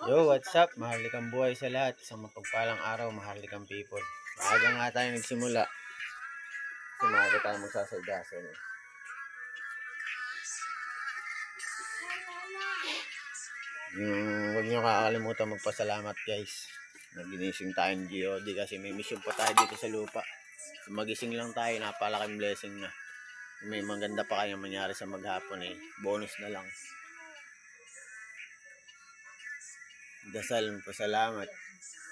Yo, what's up? Maharlikang buhay sa lahat. Isang mapagpalang araw, maharlikang people. Maaga nga tayo nagsimula. Kasi maaga tayo magsasaydasan. Huwag nyo kakalimutan magpasalamat guys. Naginising tayo ng GOD kasi may mission pa tayo dito sa lupa. So, magising lang tayo, napalaking blessing na. May maganda pa kayang mangyari sa maghapon eh. Bonus na lang. Dasal, pasalamat.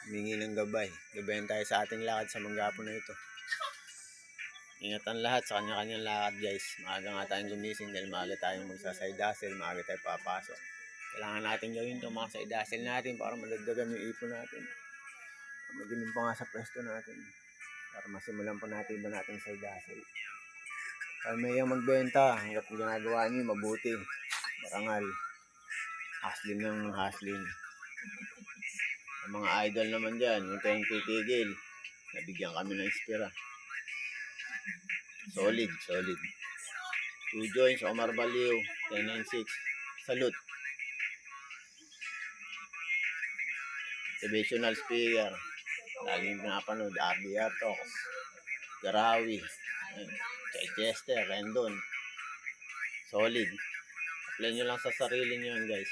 Humingi ng gabay. Gabayan tayo sa ating lakad sa maghapon na ito. Ingatan lahat sa kanya-kanyang lakad guys. Maaga nga tayong gumising dahil maaga tayong magsasaydasil, maaga tayong papasok. Kailangan natin gawin ito, mga saydasil natin para madagdagan yung ipon natin. Madilim pa nga sa pwesto natin para masimulan pa natin iba natin saydasil. Kaya may magbenta, hanggat ginagawa niyo mabuti, marangal, haslin ng haslin. Ang mga idol naman dyan, yung kayong titigil, nabigyan kami ng inspira. Solid. 2 joints, Omar Baliw, 1096. Salute. Motivational speaker. Laging pinapanood, RDR Talks. Garawi. Chester, Rendon. Solid. Apply nyo lang sa sarili nyo yan guys.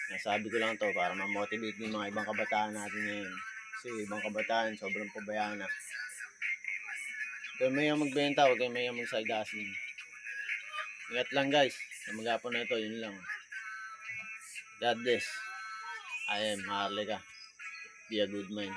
Nasabi ko lang to para ma-motivate yung mga ibang kabataan natin ngayon. Kasi ibang kabataan, sobrang pabayaan na. Kaya may magbenta, huwag kayo may magsaydasin. Ingat lang guys. Sa maghapon na ito, yun lang. God bless. I am Harlika. Be a good mind.